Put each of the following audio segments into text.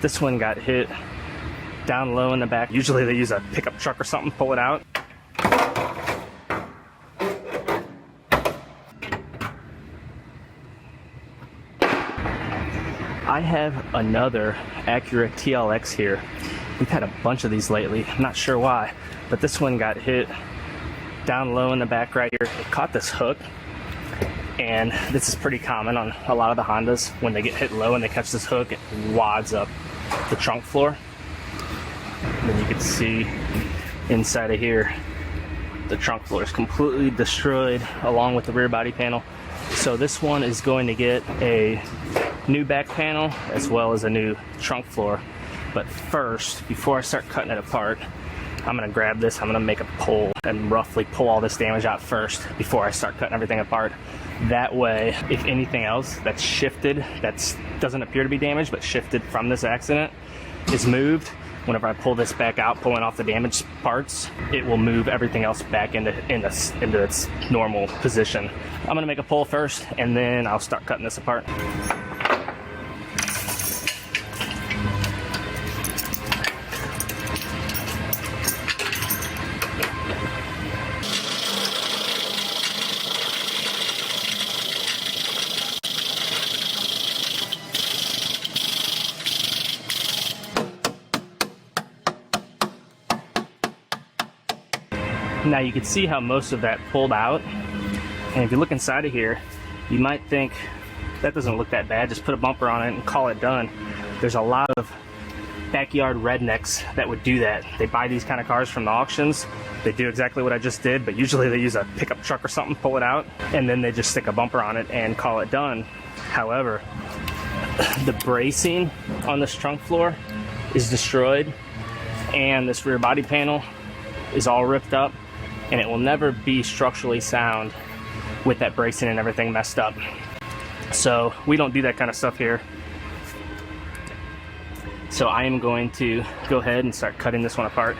This one got hit down low in the back. Usually they use a pickup truck or something to pull it out. I have another Acura TLX here. We've had a bunch of these lately. I'm not sure why, but this one got hit down low in the back right here. It caught this hook, and this is pretty common on a lot of the Hondas. When they get hit low and they catch this hook, it wads up the trunk floor. And then you can see inside of here, the trunk floor is completely destroyed along with the rear body panel. So this one is going to get a new back panel as well as a new trunk floor. But first, before I start cutting it apart, I'm going to grab this, I'm going to make a pull and roughly pull all this damage out first before I start cutting everything apart. That way, if anything else that's shifted, that doesn't appear to be damaged, but shifted from this accident, is moved, whenever I pull this back out, pulling off the damaged parts, it will move everything else back into its normal position. I'm going to make a pull first, and then I'll start cutting this apart. Now you can see how most of that pulled out, and if you look inside of here, you might think that doesn't look that bad, just put a bumper on it and call it done. There's a lot of backyard rednecks that would do that. They buy these kind of cars from the auctions, they do exactly what I just did, but usually they use a pickup truck or something to pull it out, and then they just stick a bumper on it and call it done. However, the bracing on this trunk floor is destroyed, and this rear body panel is all ripped up, and it will never be structurally sound with that bracing and everything messed up. So we don't do that kind of stuff here. So I am going to go ahead and start cutting this one apart.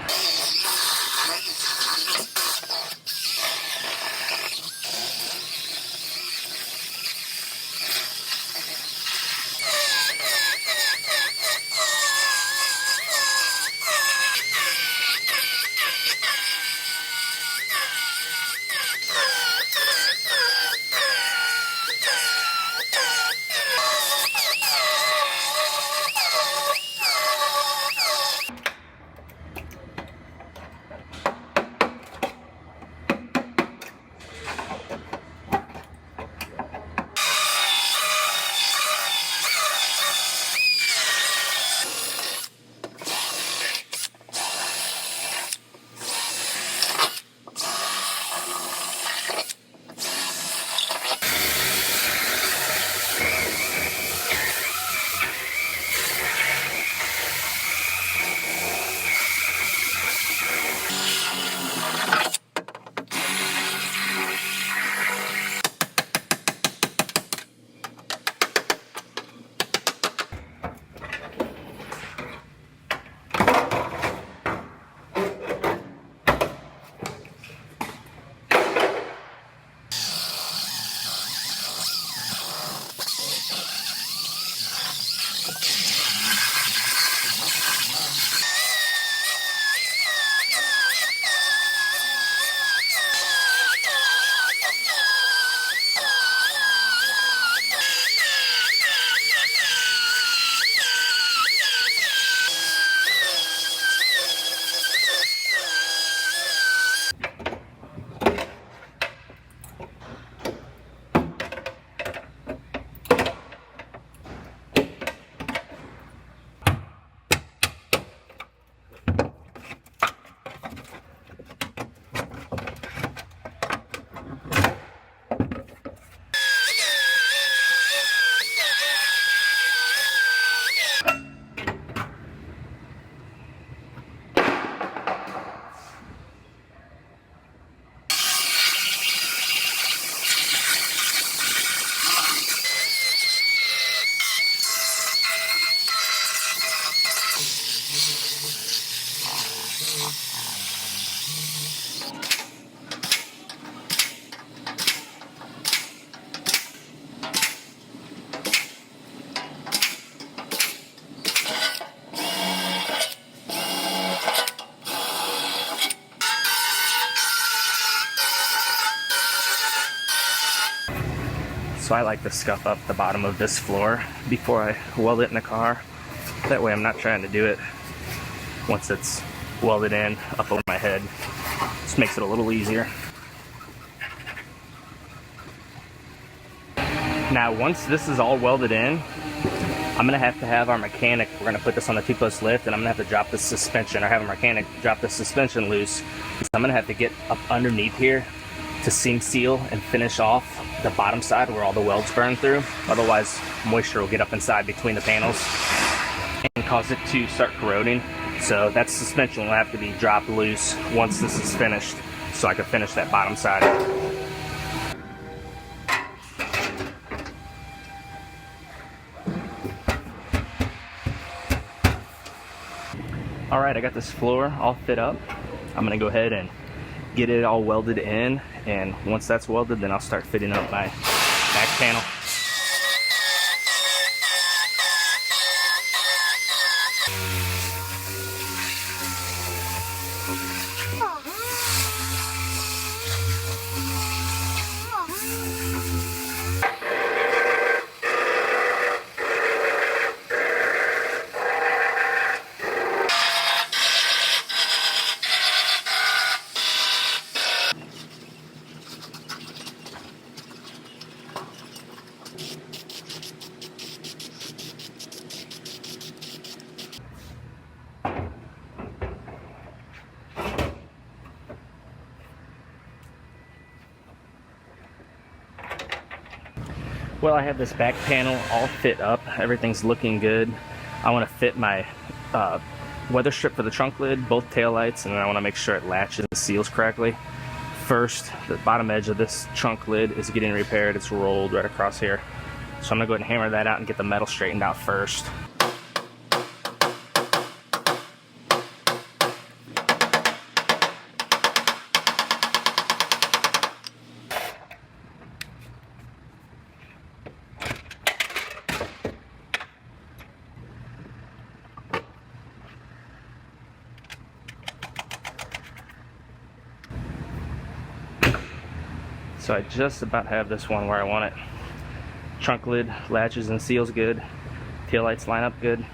So I like to scuff up the bottom of this floor before I weld it in the car. That way I'm not trying to do it once it's welded in up over my head. Just makes it a little easier. Now once this is all welded in, I'm gonna have to have our mechanic, we're gonna put this on the 2-post lift, and I'm gonna have to drop the suspension, or have a mechanic drop the suspension loose. So I'm gonna have to get up underneath here to seam seal and finish off the bottom side where all the welds burn through. Otherwise, moisture will get up inside between the panels and cause it to start corroding. So that suspension will have to be dropped loose once this is finished, so I can finish that bottom side. All right, I got this floor all fit up. I'm gonna go ahead and get it all welded in, and once that's welded, then I'll start fitting up my back panel. Well, I have this back panel all fit up. Everything's looking good. I want to fit my weather strip for the trunk lid, both taillights, and then I want to make sure it latches and seals correctly. First, the bottom edge of this trunk lid is getting repaired. It's rolled right across here. So I'm going to go ahead and hammer that out and get the metal straightened out first. So I just about have this one where I want it. Trunk lid latches and seals good. Taillights line up good.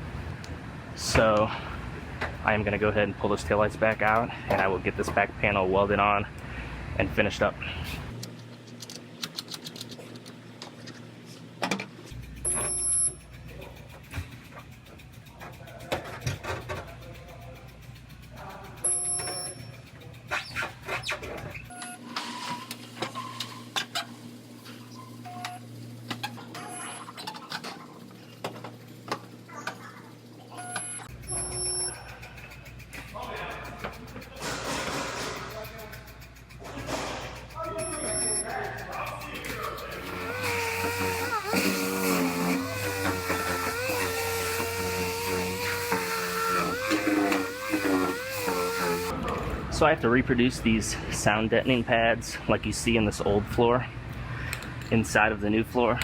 So I am going to go ahead and pull those taillights back out, and I will get this back panel welded on and finished up. So I have to reproduce these sound deadening pads like you see in this old floor inside of the new floor.